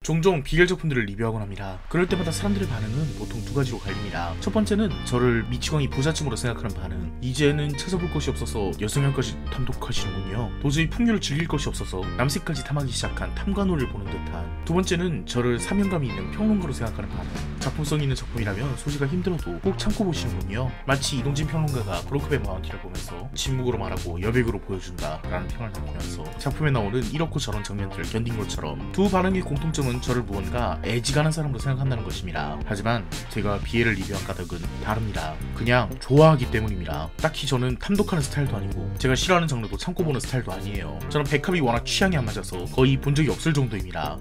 종종 BL 작품들을 리뷰하곤 합니다. 그럴 때마다 사람들의 반응은 보통 두 가지로 갈립니다. 첫 번째는 저를 미치광이 부잣집으로 생각하는 반응. 이제는 찾아볼 것이 없어서 여성향까지 탐독하시는군요. 도저히 풍류를 즐길 것이 없어서 남색까지 탐하기 시작한 탐관오를 보는 듯한. 두 번째는 저를 사명감이 있는 평론가로 생각하는 반응. 작품성 있는 작품이라면 소지가 힘들어도 꼭 참고 보시는군요. 마치 이동진 평론가가 브로크백 마운티를 보면서 침묵으로 말하고 여백으로 보여준다 라는 평을 남기면서 작품에 나오는 이렇고 저런 장면들을 견딘 것처럼 두 반응의 공통점은 저를 무언가 애지간한 사람으로 생각한다는 것입니다. 하지만 제가 BL을 리뷰한 까닭은 다릅니다. 그냥 좋아하기 때문입니다. 딱히 저는 탐독하는 스타일도 아니고 제가 싫어하는 장르도 참고 보는 스타일도 아니에요. 저는 백합이 워낙 취향이 안 맞아서 거의 본 적이 없을 정도입니다.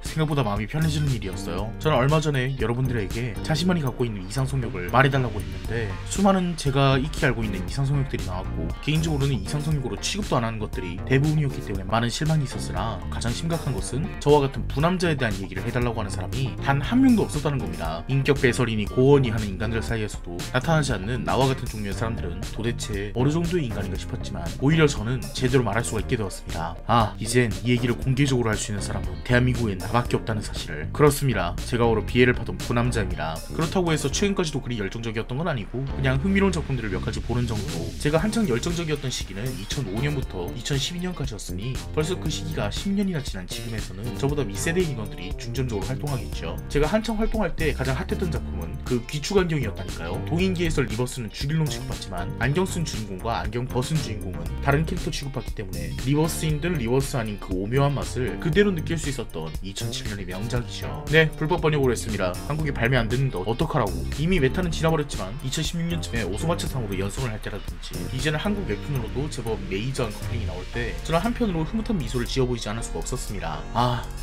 생각보다 마음이 편해지는 일이었어요. 저는 얼마 전에 여러분들에게 자신만이 갖고 있는 이상성욕을 말해달라고 했는데 수많은 제가 익히 알고 있는 이상성욕들이 나왔고 개인적으로는 이상성욕으로 취급도 안 하는 것들이 대부분이었기 때문에 많은 실망이 있었으나 가장 심각한 것은 저와 같은 부남자에 대한 얘기를 해달라고 하는 사람이 단 한 명도 없었다는 겁니다. 인격 배설이니 고언이 하는 인간들 사이에서도 나타나지 않는 나와 같은 종류의 사람들은 도대체 어느 정도의 인간인가 싶었지만 오히려 저는 제대로 말할 수가 있게 되었습니다. 이젠 이 얘기를 공개적으로 할 수 있는 사람은 대한민국엔 나밖에 없다는 사실을. 그렇습니다. 제가 오로 BL을 봐던 부남자입니다. 그렇다고 해서 최근까지도 그리 열정적이었던 건 아니고 그냥 흥미로운 작품들을 몇 가지 보는 정도. 제가 한창 열정적이었던 시기는 2005년부터 2012년까지였으니 벌써 그 시기가 10년이나 지난 지금에서는 저보다 윗세대인 인원들이 중점적으로 활동하겠죠. 제가 한창 활동할 때 가장 핫했던 작품은 그 귀축 안경이었다니까요. 동인기에서 리버스는 죽일놈 취급받지만 안경 쓴 주인공과 안경 벗은 주인공은 다른 캐릭터 취급받기 때문에 리버스인 듯 리버스 아닌 그 오묘한 맛을 그대로 느낄 수 있었던 2007년의 명작이죠. 네, 불법 번역으로 했습니다. 한국에 발매 안 됐는데 어떡하라고. 이미 메타는 지나버렸지만 2016년쯤에 오소마츠상으로 연승을 할 때라든지 이제는 한국 웹툰으로도 제법 메이저한 커플링이 나올 때 저는 한편으로 흐뭇한 미소를 지어 보이지 않을 수가 없었습니다.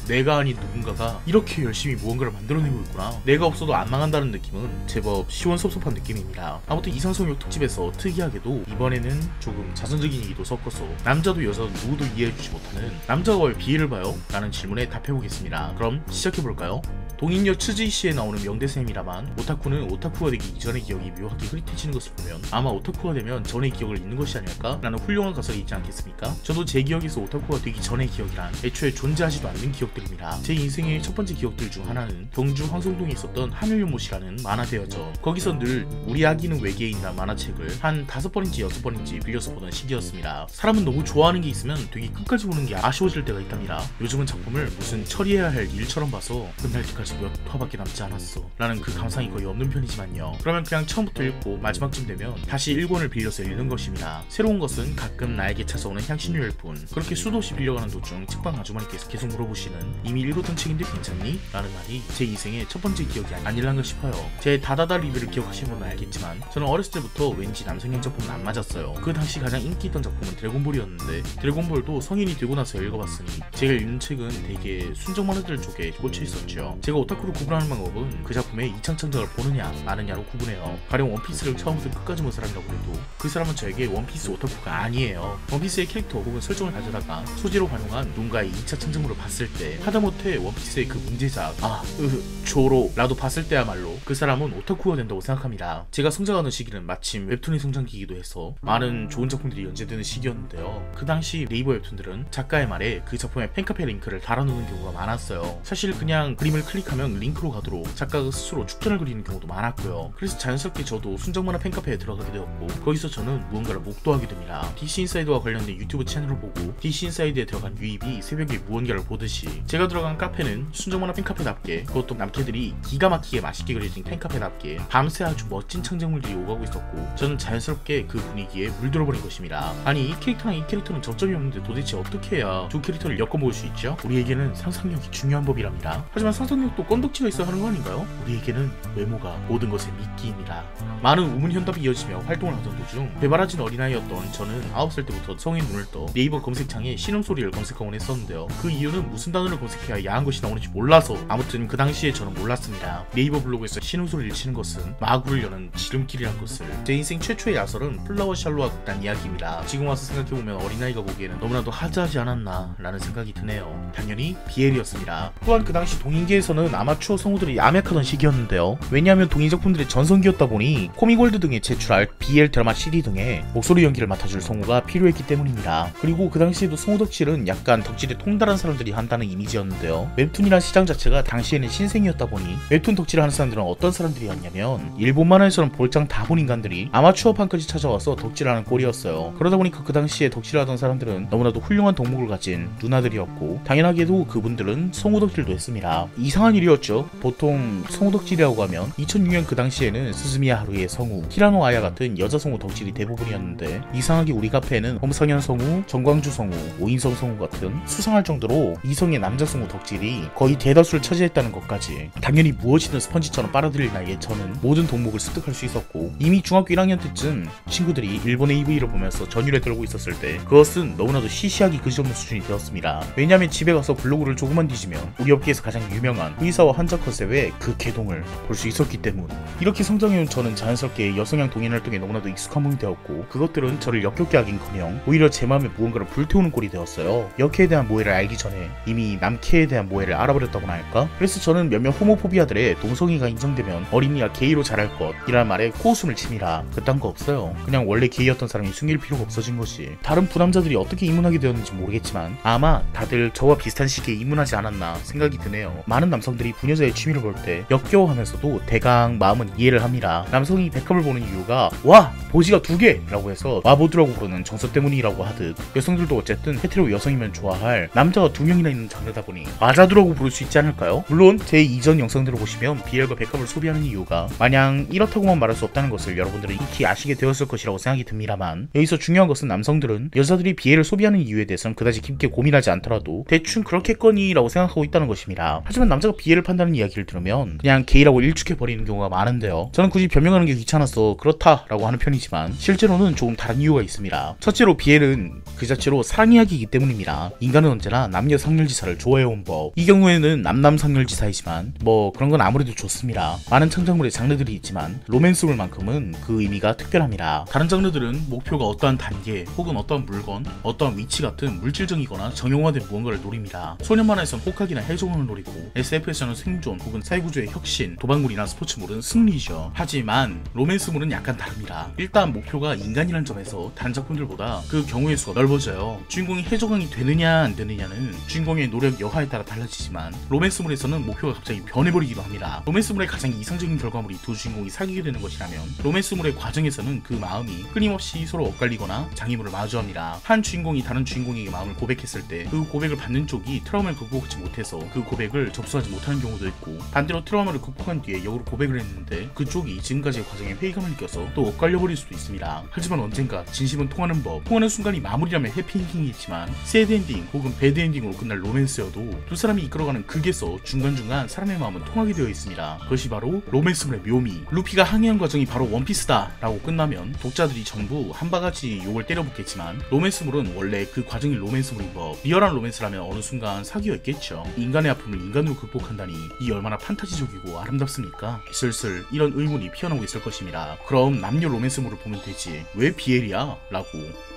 내가 아닌 누군가가 이렇게 열심히 무언가를 만들어내고 있구나. 내가 없어도 안 망한다는 느낌은 제법 시원섭섭한 느낌입니다. 아무튼 이상성욕 특집에서 특이하게도 이번에는 조금 자선적인 얘기도 섞어서 남자도 여자도 누구도 이해해주지 못하는 남자가 왜 BL을 봐요? 라는 질문에 답해보겠습니다. 그럼 시작해볼까요? 동인녀 츠즈이씨에 나오는 명대쌤이라만 오타쿠는 오타쿠가 되기 이전의 기억이 묘하게 흐릿해지는 것을 보면 아마 오타쿠가 되면 전의 기억을 잊는 것이 아닐까? 라는 훌륭한 가설이 있지 않겠습니까? 저도 제 기억에서 오타쿠가 되기 전의 기억이란 애초에 존재하지도 않는 기억들입니다. 제 인생의 첫 번째 기억들 중 하나는 경주 황송동에 있었던 하늘연못이라는 만화대여죠. 거기서 늘 우리 아기는 외계인이라는 만화책을 한 5번인지 6번인지 빌려서 보던 시기였습니다. 사람은 너무 좋아하는 게 있으면 되게 끝까지 보는 게 아쉬워질 때가 있답니다. 요즘은 작품을 무슨 처리해야 할 일처럼 봐서 끝날 때까지 몇 화밖에 남지 않았어 라는 그 감상이 거의 없는 편이지만요. 그러면 그냥 처음부터 읽고 마지막쯤 되면 다시 1권을 빌려서 읽는 것입니다. 새로운 것은 가끔 나에게 찾아오는 향신료일 뿐. 그렇게 수도 없이 빌려가는 도중 책방 아주머니께서 계속 물어보시는 이미 읽었던 책인데 괜찮니? 라는 말이 제 인생의 첫 번째 기억이 아닐란가 싶어요. 제 다다다 리뷰를 기억하시는 분은 알겠지만 저는 어렸을 때부터 왠지 남성향 작품은 안 맞았어요. 그 당시 가장 인기 있던 작품은 드래곤볼이었는데 드래곤볼도 성인이 되고 나서 읽어봤으니 제가 읽는 책은 되게 순정 만화들 쪽에 꽂혀 있었죠. 제가 오타쿠를 구분하는 방법은 그 작품의 이창창작을 보느냐 마느냐로 구분해요. 가령 원피스를 처음부터 끝까지 본 사람이라고 해도 그 사람은 저에게 원피스 오타쿠가 아니에요. 원피스의 캐릭터 혹은 설정을 가져다가 소재로 활용한 누군가의 2차 창작물을 봤을 때 하다못해 원피스의 그 문제작 조로 라도 봤을 때야말로 그 사람은 오타쿠가 된다고 생각합니다. 제가 성장하는 시기는 마침 웹툰의 성장기이기도 해서 많은 좋은 작품들이 연재되는 시기였는데요. 그 당시 네이버 웹툰들은 작가의 말에 그 작품의 팬카페 링크를 달아놓는 경우가 많았어요. 사실 그냥 그림을 클릭하면 링크로 가도록 작가가 스스로 축전을 그리는 경우도 많았고요. 그래서 자연스럽게 저도 순정만화 팬카페에 들어가게 되었고 거기서 저는 무언가를 목도하게 됩니다. DC인사이드와 관련된 유튜브 채널을 보고 DC인사이드에 들어간 유입이 새벽에 무언가를 보듯이 제가 들어간 카페는 순정만화 팬카페답게 그것도 남캐들이 기가 막히게 맛있게 그려진 팬카페답게 밤새 아주 멋진 창작물들이 오가고 있었고 저는 자연스럽게 그 분위기에 물들어버린 것입니다. 아니 이 캐릭터랑 이 캐릭터는 접점이 없는데 도대체 어떻게 해야 두 캐릭터를 엮어먹을 수 있죠? 우리에게는 상상력이 중요한 법이랍니다. 하지만 상상력도 건덕지가 있어야 하는 거 아닌가요? 우리에게는 외모가 모든 것의 미끼입니다. 많은 우문현답이 이어지며 활동을 하던 도중 배바라진 어린아이였던 저는 9살 때부터 성인 눈을 떠 네이버 검색창에 신음소리를 검색하곤 했었는데요. 그 이유는 무슨 단어를 검색해야 야한 것이 나오는지 몰라서. 아무튼 그 당시에 저는 몰랐습니다. 네이버 블로그에서 신음소리를 치는 것은 마구를 여는 지름길이란 것을. 제 인생 최초의 야설은 플라워 샬로와 극단 이야기입니다. 지금 와서 생각해보면 어린아이가 보기에는 너무나도 하드하지 않았나 라는 생각이 드네요. 당연히 BL이었습니다. 있습니다. 또한 그 당시 동인계에서는 아마추어 성우들이 암약하던 시기였는데요. 왜냐하면 동인 작품들의 전성기였다 보니 코미골드 등에 제출할 BL 드라마 CD 등의 목소리 연기를 맡아줄 성우가 필요했기 때문입니다. 그리고 그 당시에도 성우 덕질은 약간 덕질에 통달한 사람들이 한다는 이미지였는데요. 웹툰이란 시장 자체가 당시에는 신생이었다 보니 웹툰 덕질을 하는 사람들은 어떤 사람들이었냐면 일본 만화에서는 볼장 다본 인간들이 아마추어판까지 찾아와서 덕질하는 꼴이었어요. 그러다 보니까 그 당시에 덕질을 하던 사람들은 너무나도 훌륭한 덕목을 가진 누나들이었고 당연하게도 그분들은 성우 덕질도 했습니다. 이상한 일이었죠. 보통 성우 덕질이라고 하면 2006년 그 당시에는 스즈미야 하루의 성우, 히라노 아야 같은 여자 성우 덕질이 대부분이었는데 이상하게 우리 카페에는 험상현 성우, 정광주 성우, 오인성 성우 같은 수상할 정도로 이성의 남자 성우 덕질이 거의 대다수를 차지했다는 것까지 당연히 무엇이든 스펀지처럼 빨아들일 나이에 저는 모든 덕목을 습득할 수 있었고 이미 중학교 1학년 때쯤 친구들이 일본의 EV를 보면서 전율에 떨고 있었을 때 그것은 너무나도 시시하기 그지없는 수준이 되었습니다. 왜냐하면 집에 가서 블로그를 조금만 뒤지면 우리 업계에서 가장 유명한 의사와 환자 컨셉의 그 개동을 볼 수 있었기 때문. 이렇게 성장해온 저는 자연스럽게 여성향 동인 활동에 너무나도 익숙한 몸이 되었고 그것들은 저를 역겹게 하긴커녕 오히려 제 마음에 무언가를 불태우는 꼴이 되었어요. 역해에 대한 모해를 알기 전에 이미 남캐에 대한 모해를 알아버렸다고나 할까? 그래서 저는 몇몇 호모포비아들의 동성애가 인정되면 어린이가 게이로 자랄 것 이란 말에 코웃음을 치미라. 그딴 거 없어요. 그냥 원래 게이였던 사람이 숨길 필요가 없어진 거지. 다른 부남자들이 어떻게 입문하게 되었는지 모르겠지만 아마 다들 저와 비슷한 시기에 입문하지 않았나 생각이 드네요. 많은 남성들이 부녀자의 취미를 볼 때 역겨워하면서도 대강 마음은 이해를 합니다. 남성이 백합을 보는 이유가 와! 보지가 2개! 라고 해서 와보드라고 부르는 정서 때문이라고 하듯 여성들도 어쨌든 헤테로 여성이면 좋아할 남자가 2명이나 있는 장르다 보니 마자두라고 부를 수 있지 않을까요? 물론 제 이전 영상들을 보시면 BL과 백합을 소비하는 이유가 마냥 이렇다고만 말할 수 없다는 것을 여러분들은 익히 아시게 되었을 것이라고 생각이 듭니다만 여기서 중요한 것은 남성들은 여자들이 BL을 소비하는 이유에 대해서는 그다지 깊게 고민하지 않더라도 대충 그렇겠거니 라고 생각하고 있다는 것입니다. 하지만 남자가 BL을 판다는 이야기를 들으면 그냥 게이라고 일축해버리는 경우가 많은데요. 저는 굳이 변명하는 게 귀찮아서 그렇다라고 하는 편이지만 실제로는 조금 다른 이유가 있습니다. 첫째로 BL은 그 자체로 사랑이야기이기 때문입니다. 인간은 언제나 남녀 상렬지사를 좋아해온 법. 이 경우에는 남남 상렬지사이지만 뭐 그런 건 아무래도 좋습니다. 많은 창작물의 장르들이 있지만 로맨스물만큼은 그 의미가 특별합니다. 다른 장르들은 목표가 어떠한 단계 혹은 어떠한 물건, 어떠한 위치 같은 물질적이거나 정형화된 무언가를 노립니다. 소년 만화에선 호카기나 해적왕을 노리고 SF에서는 생존 혹은 사회구조의 혁신, 도박물이나 스포츠물은 승리죠. 하지만 로맨스물은 약간 다릅니다. 일단 목표가 인간이란 점에서 다른 작품들보다 그 경우의 수가 넓어져요. 주인공이 해적왕이 되느냐 안 되느냐는 주인공의 노력 여하에 따라 달라지지만 로맨스물에서는 목표가 갑자기 변해버리기도 합니다. 로맨스물의 가장 이상적인 결과물이 두 주인공이 사귀게 되는 것이라면 로맨스물의 과정에서는 그 마음이 끊임없이 서로 엇갈리거나 장애물을 마주합니다. 한 주인공이 다른 주인공에게 마음을 고백했을 때 그 고백을 받는 쪽이 트라우마를 극복하지 못해서 그 고백을 접수하지 못하는 경우도 있고 반대로 트라우마를 극복한 뒤에 역으로 고백을 했는데 그쪽이 지금까지의 과정에 회의감을 느껴서 또 엇갈려버릴 수도 있습니다. 하지만 언젠가 진심은 통하는 법, 통하는 순간이 마무리라면 해피엔딩이겠지만 새드엔딩 혹은 배드엔딩으로 끝날 로맨스여도 두 사람이 이끌어가는 극에서 중간중간 사람의 마음은 통하게 되어 있습니다. 그것이 바로 로맨스물의 묘미. 루피가 항해한 과정이 바로 원피스다 라고 끝나면 독자들이 전부 한 바가지 욕을 때려붓겠지만 로맨스물은 원래 그 과정이 로맨스물인 법. 리얼한 로맨스라면 어느 순간 사귀어있겠죠. 인간의 아픔을 인간으로 극복한다니 이 얼마나 판타지적이고 아름답습니까? 슬슬 이런 의문이 피어나고 있을 것입니다. 그럼 남녀 로맨스물을 보면 되지 왜 BL이야? 라고.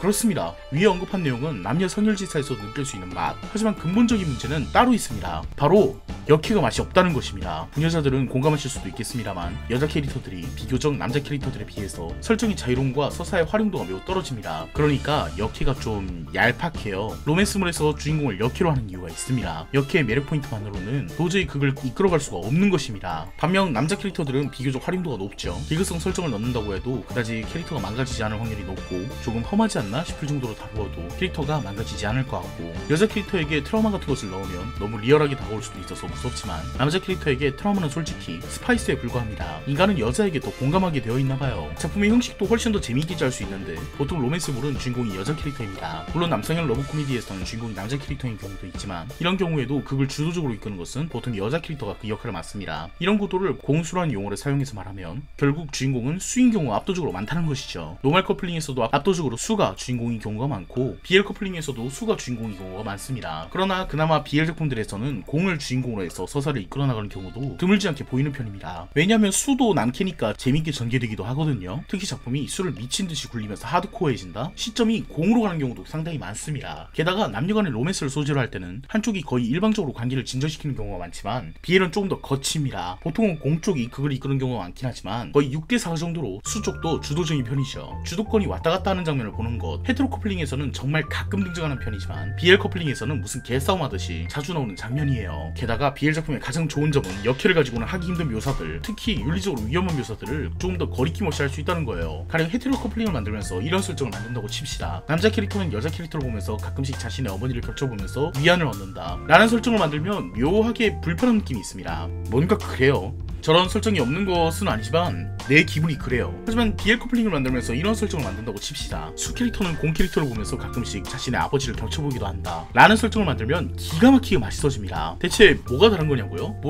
그렇습니다. 위에 언급한 내용은 남녀 선열지사에서 느낄 수 있는 맛. 하지만 근본적인 문제는 따로 있습니다. 바로 역해가 맛이 없다는 것입니다. 부녀자들은 공감하실 수도 있겠습니다만 여자 캐릭터들이 비교적 남자 캐릭터들에 비해서 설정이 자유로움과 서사의 활용도가 매우 떨어집니다. 그러니까 역해가 좀 얄팍해요. 로맨스물에서 주인공을 역해로 하는 이유가 있습니다. 역해의 매력 포인트만으로는 도저히 그걸 이끌어갈 수가 없는 것입니다. 반면 남자 캐릭터들은 비교적 활용도가 높죠. 개그성 설정을 넣는다고 해도 그다지 캐릭터가 망가지지 않을 확률이 높고 조금 험하지 않나 싶을 정도로 다루어도 캐릭터가 망가지지 않을 것 같고 여자 캐릭터에게 트라우마 같은 것을 넣으면 너무 리얼하게 다가올 수도 있어서 무섭지만 남자 캐릭터에게 트라우마는 솔직히 스파이스에 불과합니다. 인간은 여자에게 더 공감하게 되어 있나봐요. 작품의 형식도 훨씬 더 재미있게 짤 수 있는데 보통 로맨스물은 주인공이 여자 캐릭터입니다. 물론 남성형 러브 코미디에서는 주인공이 남자 캐릭터인 경우도 있지만 이런 경우에도 극을 주도적으로 이끄는 것은 보통 여자 캐릭터가 그 역할을 맡습니다. 이런 구도를 공수라는 용어를 사용해서 말하면 결국 주인공은 수인 경우가 압도적으로 많다는 것이죠. 노말 커플링에서도 압도적으로 수가 주인공인 경우가 많고 BL 커플링에서도 수가 주인공인 경우가 많습니다. 그러나 그나마 BL 작품들에서는 공을 주인공으로 바탕으로 해서 서사를 이끌어 나가는 경우도 드물지 않게 보이는 편입니다. 왜냐하면 수도 남캐니까 재밌게 전개되기도 하거든요. 특히 작품이 수를 미친듯이 굴리면서 하드코어해진다? 시점이 공으로 가는 경우도 상당히 많습니다. 게다가 남녀간의 로맨스를 소재로 할 때는 한쪽이 거의 일방적으로 관계를 진전시키는 경우가 많지만 BL은 조금 더 거칩니다. 보통은 공 쪽이 그걸 이끄는 경우가 많긴 하지만 거의 6대4 정도로 수 쪽도 주도적인 편이죠. 주도권이 왔다 갔다 하는 장면을 보는 것, 헤테로 커플링에서는 정말 가끔 등장하는 편이지만 BL 커플링에서는 무슨 개싸움 하듯이 자주 나오는 장면이에요. 게다가 BL 작품의 가장 좋은 점은 역캐를 가지고는 하기 힘든 묘사들, 특히 윤리적으로 위험한 묘사들을 조금 더 거리낌 없이 할 수 있다는 거예요. 가령 헤테로 커플링을 만들면서 이런 설정을 만든다고 칩시다. 남자 캐릭터는 여자 캐릭터를 보면서 가끔씩 자신의 어머니를 겹쳐보면서 위안을 얻는다 라는 설정을 만들면 묘하게 불편한 느낌이 있습니다. 뭔가 그래요. 저런 설정이 없는 것은 아니지만 내 기분이 그래요. 하지만 BL 커플링을 만들면서 이런 설정을 만든다고 칩시다. 수 캐릭터는 공 캐릭터를 보면서 가끔씩 자신의 아버지를 겹쳐보기도 한다 라는 설정을 만들면 기가 막히게 맛있어집니다. 대체 뭐가 다른 거냐고요?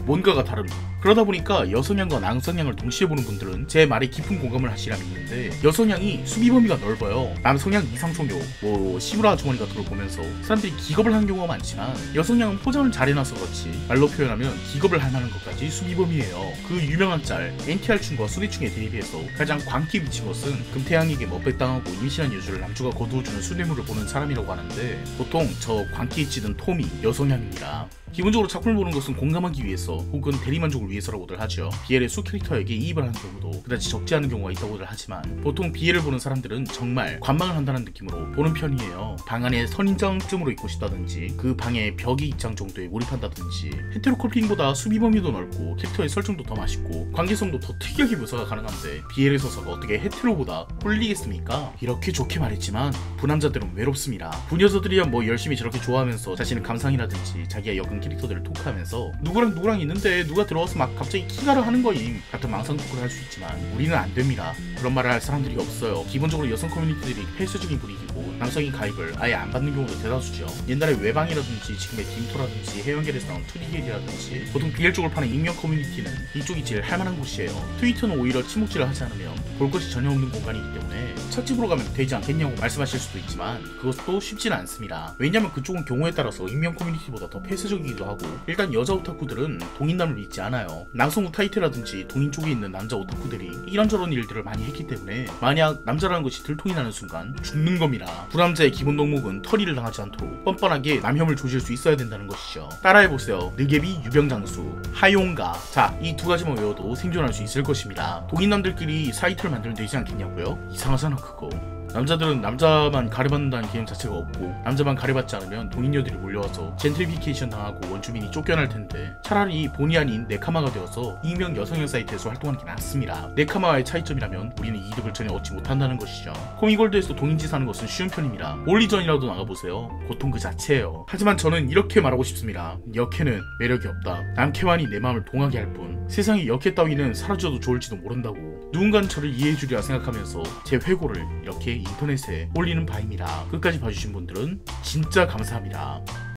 뭔가가 다른. 그러다 보니까 여성향과 남성향을 동시에 보는 분들은 제 말에 깊은 공감을 하시라 믿는데, 여성향이 수비 범위가 넓어요. 남성향 이상종교, 시무라 아주머니 같은 걸 보면서 사람들이 기겁을 하는 경우가 많지만, 여성향은 포장을 잘 해놔서 그렇지 말로 표현하면 기겁을 할 만한 것까지 수비 범위예요. 그 유명한 짤 NTR충과 수리충에 대비해서 가장 광기 미친 것은 금태양에게 먹백당하고 임신한 여주를 남주가 거두어주는 수뇌물을 보는 사람이라고 하는데, 보통 저 광기에 찌든 톰이 여성향입니다. 기본적으로 작품을 보는 것은 공감하기 위해서 혹은 대리만족을 위해서라고들 하죠. BL의 수 캐릭터에게 이입을 하는 경우도 그다지 적지 않은 경우가 있다고들 하지만, 보통 BL을 보는 사람들은 정말 관망을 한다는 느낌으로 보는 편이에요. 방 안에 선인장쯤으로 있고 싶다든지, 그 방에 벽이 입장 정도에 몰입한다든지, 헤테로 커플링보다 수비 범위도 넓고 캐릭터의 설정도 더 맛있고 관계성도 더 특이하게 묘사가 가능한데 BL의 서사가 어떻게 헤테로보다 홀리겠습니까? 이렇게 좋게 말했지만 부남자들은 외롭습니다. 부녀자들이야 뭐 열심히 저렇게 좋아하면서 자신의 감상이라든지 자기가 역은 캐릭터들을 토크하면서 누구랑 있는데 누가 들어와서 막 갑자기 키가를 하는 거임 같은 망상 토크를 할 수 있지만, 우리는 안 됩니다. 그런 말을 할 사람들이 없어요. 기본적으로 여성 커뮤니티들이 폐쇄적인 분위기고 남성인 가입을 아예 안 받는 경우도 대다수죠. 옛날에 외방이라든지 지금의 딤토라든지 해연결에서 나온 2D겔이라든지 보통 BL 쪽을 파는 익명 커뮤니티는 이쪽이 제일 할만한 곳이에요. 트위터는 오히려 침묵질을 하지 않으면 볼 것이 전혀 없는 공간이기 때문에 찻집으로 가면 되지 않겠냐고 말씀하실 수도 있지만, 그것도 쉽지는 않습니다. 왜냐면 그쪽은 경우에 따라서 익명 커뮤니티보다 더 폐쇄적이기도 하고, 일단 여자 오타쿠들은 동인남을 믿지 않아요. 남성 우타이테라든지 동인 쪽에 있는 남자 오타쿠들이 이런저런 일들을 많이 했기 때문에 만약 남자라는 것이 들통이 나는 순간 죽는 겁니다. 부남자의 기본 덕목은 털이를 당하지 않도록 뻔뻔하게 남혐을 조질 수 있어야 된다는 것이죠. 따라해보세요. 느개비, 유병장수, 하용가. 자, 이 두 가지만 외워도 생존할 수 있을 것입니다. 동인남들끼리 사이트를 만들면 되지 않겠냐고요? 이상하잖아 그거. 남자들은 남자만 가려받는다는 개념 자체가 없고, 남자만 가려받지 않으면 동인녀들이 몰려와서 젠트리피케이션 당하고 원주민이 쫓겨날 텐데, 차라리 본의 아닌 네카마가 되어서 익명 여성형 사이트에서 활동하는 게 낫습니다. 네카마와의 차이점이라면 우리는 이득을 전혀 얻지 못한다는 것이죠. 코미골드에서 동인짓 하는 것은 쉬운 편입니다. 올리전이라도 나가보세요. 고통 그 자체예요. 하지만 저는 이렇게 말하고 싶습니다. 역캐는 매력이 없다. 남캐만이 내 마음을 동하게 할 뿐, 세상에 역캐 따위는 사라져도 좋을지도 모른다고 누군가는 저를 이해해주리라 생각하면서 제 회고를 이렇게 인터넷에 올리는 바입니다. 끝까지 봐주신 분들은 진짜 감사합니다.